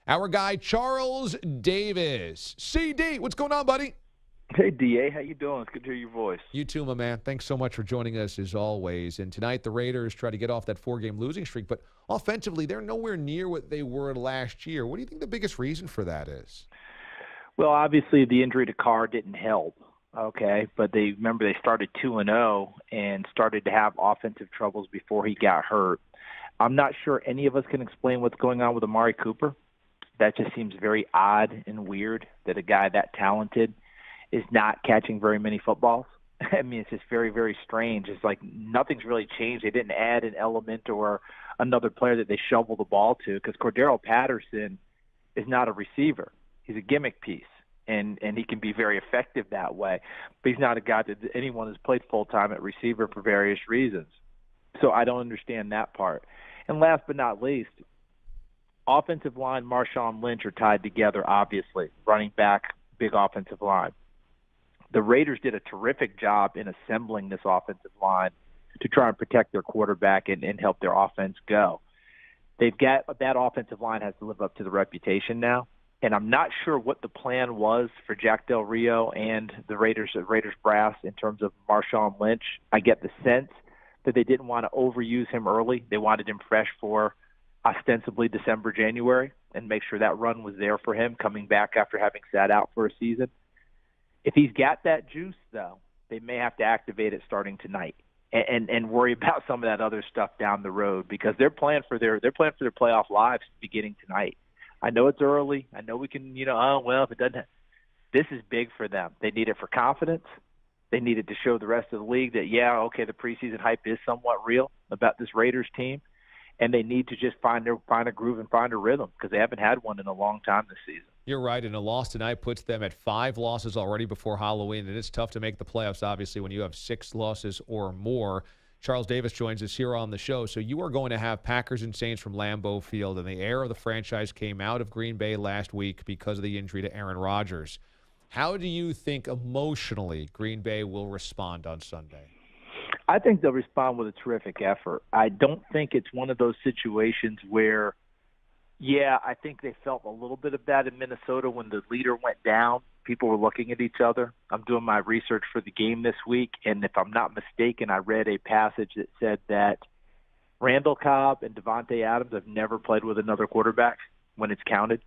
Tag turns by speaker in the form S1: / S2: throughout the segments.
S1: our guy Charles Davis. CD, what's going on, buddy?
S2: Hey, DA, how you doing? It's good to hear your voice.
S1: You too, my man. Thanks so much for joining us as always. And tonight the Raiders try to get off that 4-game losing streak, but offensively they're nowhere near what they were last year. What do you think the biggest reason for that is?
S2: Well, obviously the injury to Carr didn't help, okay? But they started 2-0 and started to have offensive troubles before he got hurt. I'm not sure any of us can explain what's going on with Amari Cooper. That just seems very odd and weird that a guy that talented is not catching very many footballs. I mean, it's just very, very strange. It's like nothing's really changed. They didn't add an element or another player that they shovel the ball to, because Cordero Patterson is not a receiver. He's a gimmick piece, and he can be very effective that way. But he's not a guy that anyone has played full-time at receiver for various reasons. So I don't understand that part. And last but not least, offensive line, Marshawn Lynch are tied together, obviously. Running back, big offensive line. The Raiders did a terrific job in assembling this offensive line to try and protect their quarterback and help their offense go. That offensive line has to live up to the reputation now, and I'm not sure what the plan was for Jack Del Rio and the Raiders brass in terms of Marshawn Lynch. I get the sense that they didn't want to overuse him early. They wanted him fresh for ostensibly December, January, and make sure that run was there for him coming back after having sat out for a season. If he's got that juice, though, they may have to activate it starting tonight and worry about some of that other stuff down the road, because they're playing for their playoff lives beginning tonight. I know it's early. I know we can, if it doesn't. This is big for them. They need it for confidence. They need it to show the rest of the league that, the preseason hype is somewhat real about this Raiders team, and they need to just find a groove and find a rhythm, because they haven't had one in a long time this season.
S1: You're right, and a loss tonight puts them at 5 losses already before Halloween, and it's tough to make the playoffs, obviously, when you have 6 losses or more. Charles Davis joins us here on the show, so you are going to have Packers and Saints from Lambeau Field, and the heir of the franchise came out of Green Bay last week because of the injury to Aaron Rodgers. How do you think emotionally Green Bay will respond on Sunday?
S2: I think they'll respond with a terrific effort. I don't think it's one of those situations where, I think they felt a little bit of that in Minnesota when the leader went down. People were looking at each other. I'm doing my research for the game this week, and if I'm not mistaken, I read a passage that said that Randall Cobb and Devontae Adams have never played with another quarterback when it's counted.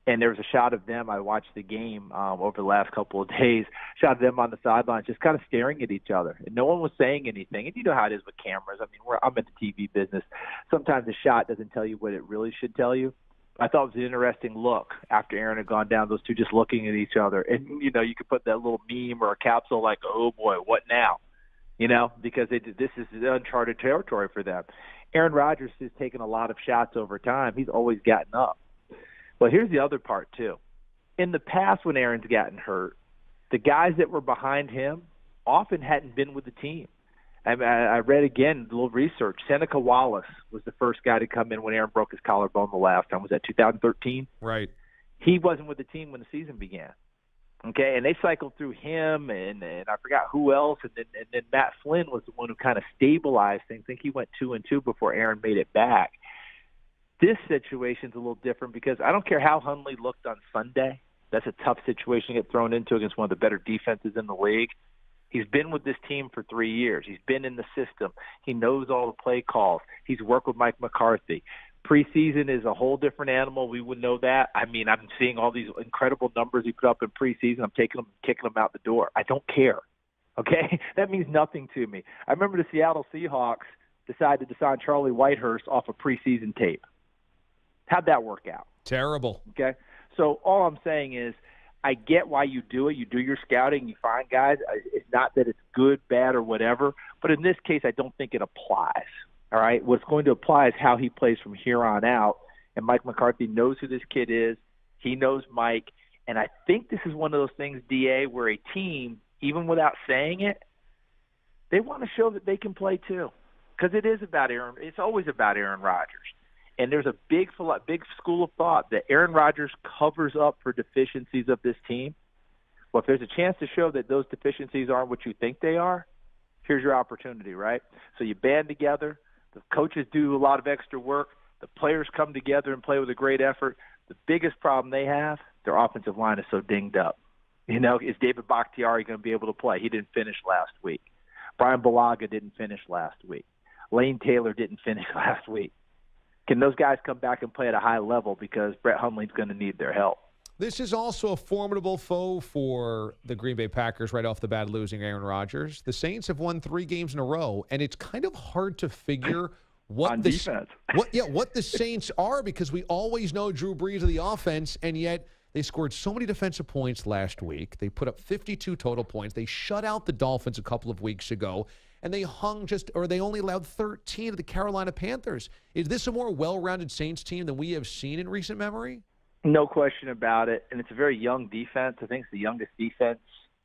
S2: And there was a shot of them. I watched the game over the last couple of days, shot of them on the sidelines just kind of staring at each other. And no one was saying anything. And you know how it is with cameras. I mean, I'm in the TV business. Sometimes the shot doesn't tell you what it really should tell you. I thought it was an interesting look after Aaron had gone down, those two just looking at each other. And, you could put that little meme or a capsule like, oh, boy, what now? Because this is uncharted territory for them. Aaron Rodgers has taken a lot of shots over time. He's always gotten up. But here's the other part, too. In the past, when Aaron's gotten hurt, the guys that were behind him often hadn't been with the team. I read again, a little research. Seneca Wallace was the first guy to come in when Aaron broke his collarbone the last time. Was that 2013?
S1: Right.
S2: He wasn't with the team when the season began. Okay, and they cycled through him, and I forgot who else, and then Matt Flynn was the one who kind of stabilized things. I think he went 2-2 before Aaron made it back. This situation's a little different because I don't care how Hundley looked on Sunday. That's a tough situation to get thrown into against one of the better defenses in the league. He's been with this team for 3 years. He's been in the system. He knows all the play calls. He's worked with Mike McCarthy. Preseason is a whole different animal. We would know that. I mean, I'm seeing all these incredible numbers he put up in preseason. I'm taking them, kicking them out the door. I don't care. Okay? That means nothing to me. I remember the Seattle Seahawks decided to sign Charlie Whitehurst off a preseason tape. How'd that work out?
S1: Terrible.
S2: Okay? So all I'm saying is I get why you do it. You do your scouting. You find guys. It's not that it's good, bad, or whatever. But in this case, I don't think it applies. All right? What's going to apply is how he plays from here on out. And Mike McCarthy knows who this kid is. He knows Mike. And I think this is one of those things, DA, where a team, even without saying it, they want to show that they can play too. Because it is about Aaron. It's always about Aaron Rodgers. And there's a big school of thought that Aaron Rodgers covers up for deficiencies of this team. Well, if there's a chance to show that those deficiencies aren't what you think they are, here's your opportunity, right? So you band together. The coaches do a lot of extra work. The players come together and play with a great effort. The biggest problem they have, their offensive line is so dinged up. Is David Bakhtiari going to be able to play? He didn't finish last week. Brian Bulaga didn't finish last week. Lane Taylor didn't finish last week. Can those guys come back and play at a high level, because Brett Hundley's going to need their help?
S1: This is also a formidable foe for the Green Bay Packers right off the bat, losing Aaron Rodgers. The Saints have won 3 games in a row, and it's kind of hard to figure what the Saints are, because we always know Drew Brees of the offense, and yet they scored so many defensive points last week. They put up 52 total points. They shut out the Dolphins a couple of weeks ago, and they they only allowed 13 to the Carolina Panthers. Is this a more well-rounded Saints team than we have seen in recent memory?
S2: No question about it, and it's a very young defense. I think it's the youngest defense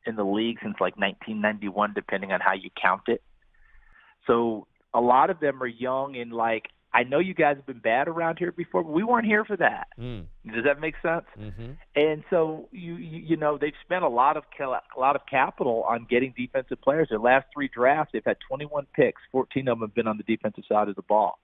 S2: in the league since like 1991, depending on how you count it. So a lot of them are young, and I know you guys have been bad around here before, but we weren't here for that. Does that make sense?
S1: Mm-hmm.
S2: And so they've spent a lot of capital on getting defensive players. Their last 3 drafts, they've had 21 picks. 14 of them have been on the defensive side of the ball.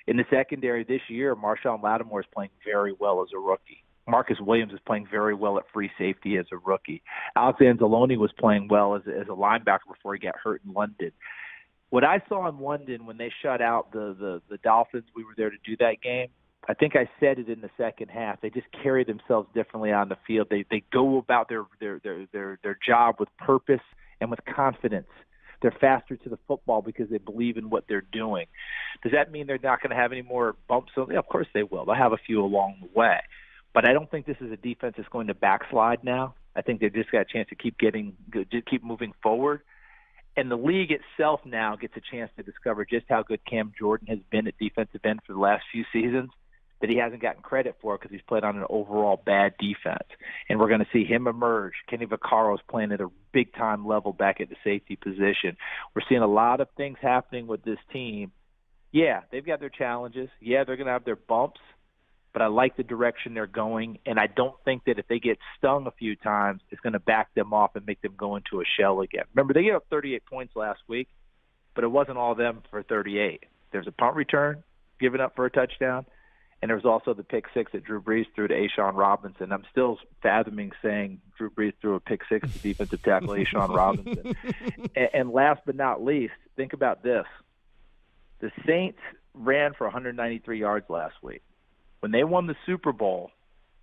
S2: In the secondary this year, Marshawn Lattimore is playing very well as a rookie. Marcus Williams is playing very well at free safety as a rookie. Alex Anzalone was playing well as a linebacker before he got hurt in London. What I saw in London when they shut out the Dolphins, we were there to do that game. I think I said it in the second half. They just carry themselves differently on the field. They go about their job with purpose and with confidence. They're faster to the football because they believe in what they're doing. Does that mean they're not going to have any more bumps? Yeah, of course they will. They'll have a few along the way. But I don't think this is a defense that's going to backslide now. I think they've just got a chance to keep moving forward. And the league itself now gets a chance to discover just how good Cam Jordan has been at defensive end for the last few seasons that he hasn't gotten credit for because he's played on an overall bad defense. And we're going to see him emerge. Kenny Vaccaro's playing at a big-time level back at the safety position. We're seeing a lot of things happening with this team. Yeah, they've got their challenges. Yeah, they're going to have their bumps. But I like the direction they're going, and I don't think that if they get stung a few times, it's going to back them off and make them go into a shell again. Remember, they gave up 38 points last week, but it wasn't all them for 38. There's a punt return given up for a touchdown, and there was also the pick 6 that Drew Brees threw to A'Shaun Robinson. I'm still fathoming saying Drew Brees threw a pick 6 to defensive tackle A'Shaun Robinson. And last but not least, think about this. The Saints ran for 193 yards last week. When they won the Super Bowl,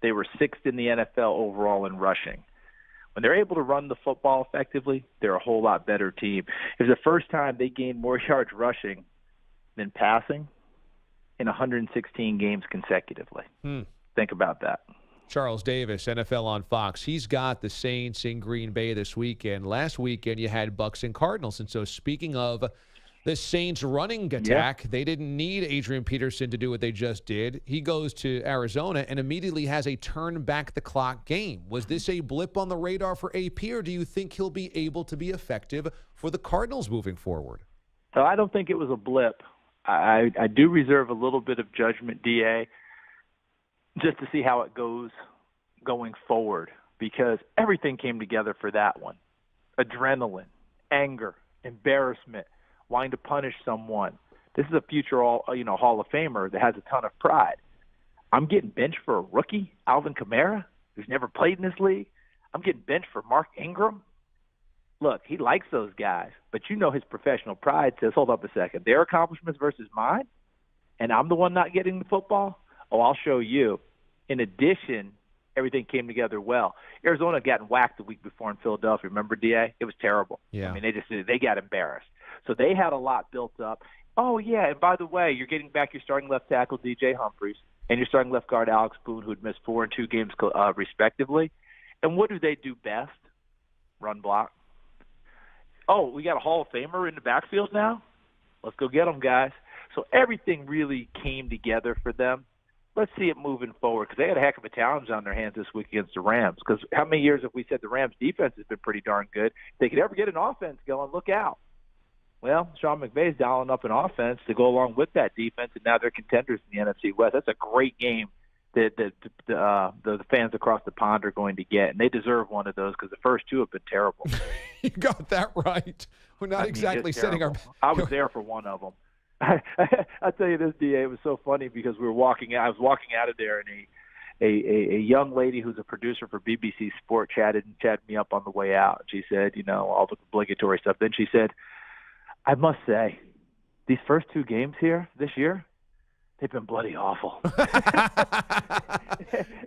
S2: they were 6th in the NFL overall in rushing. When they're able to run the football effectively, they're a whole lot better team. It was the first time they gained more yards rushing than passing in 116 games consecutively. Think about that.
S1: Charles Davis, NFL on Fox. He's got the Saints in Green Bay this weekend. Last weekend, you had Bucs and Cardinals. And so speaking of the Saints running attack, they didn't need Adrian Peterson to do what they just did. He goes to Arizona and immediately has a turn-back-the-clock game. Was this a blip on the radar for AP, or do you think he'll be able to be effective for the Cardinals moving forward?
S2: So I don't think it was a blip. I do reserve a little bit of judgment, DA, just to see how it goes going forward, because everything came together for that one. Adrenaline, anger, embarrassment, wanting to punish someone. This is a future Hall of Famer that has a ton of pride. I'm getting benched for a rookie, Alvin Kamara, who's never played in this league. I'm getting benched for Mark Ingram. Look, he likes those guys, but his professional pride says, hold up a second, their accomplishments versus mine, and I'm the one not getting the football? Oh, I'll show you. In addition, everything came together well. Arizona got whacked the week before in Philadelphia. Remember, DA? It was terrible.
S1: Yeah.
S2: I mean, they got embarrassed. So they had a lot built up. Oh, yeah, and by the way, you're getting back your starting left tackle, DJ Humphries, and your starting left guard, Alex Boone, who had missed 4 and 2 games respectively. And what do they do best? Run block. Oh, we got a Hall of Famer in the backfield now? Let's go get them, guys. So everything really came together for them. Let's see it moving forward, because they had a heck of a challenge on their hands this week against the Rams. Because how many years have we said the Rams' defense has been pretty darn good? If they could ever get an offense going, look out. Well, Sean McVay's dialing up an offense to go along with that defense, and now they're contenders in the NFC West. That's a great game that the fans across the pond are going to get, and they deserve one of those because the first 2 have been terrible.
S1: You got that right. We're not exactly setting our –
S2: I was there for one of them. I'll tell you this, DA. It was so funny because I was walking out of there, and a young lady who's a producer for BBC Sport chatted me up on the way out. She said, all the obligatory stuff. Then she said, I must say, these first 2 games here this year, they've been bloody awful.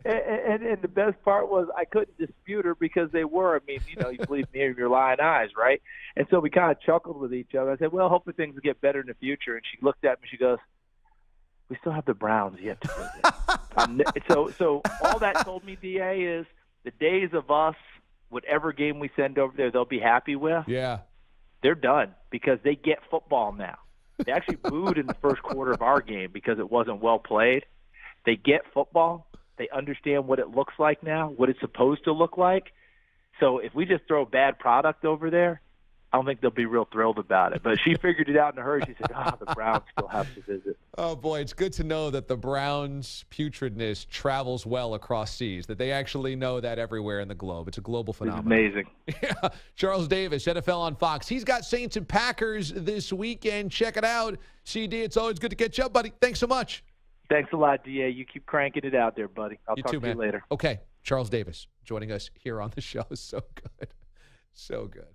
S2: and the best part was I couldn't dispute her because they were. I mean, you believe me with your lying eyes, right? And so we kind of chuckled with each other. I said, well, hopefully things will get better in the future. And she looked at me, she goes, we still have the Browns yet to visit. So all that told me, DA, is the days of us, whatever game we send over there, they'll be happy with.
S1: Yeah.
S2: They're done because they get football now. They actually booed in the first quarter of our game because it wasn't well played. They get football. They understand what it looks like now, what it's supposed to look like. So if we just throw bad product over there, I don't think they'll be real thrilled about it. But she figured it out in a hurry. She said, the Browns still have to visit.
S1: Oh, boy, it's good to know that the Browns' putridness travels well across seas, that they actually know that everywhere in the globe. It's a global phenomenon.
S2: It's amazing.
S1: Yeah. Charles Davis, NFL on Fox. He's got Saints and Packers this weekend. Check it out. CD, it's always good to catch up, buddy. Thanks so much.
S2: Thanks a lot, DA. You keep cranking it out there, buddy. I'll talk
S1: to
S2: you later.
S1: Okay. Charles Davis joining us here on the show. So good. So good.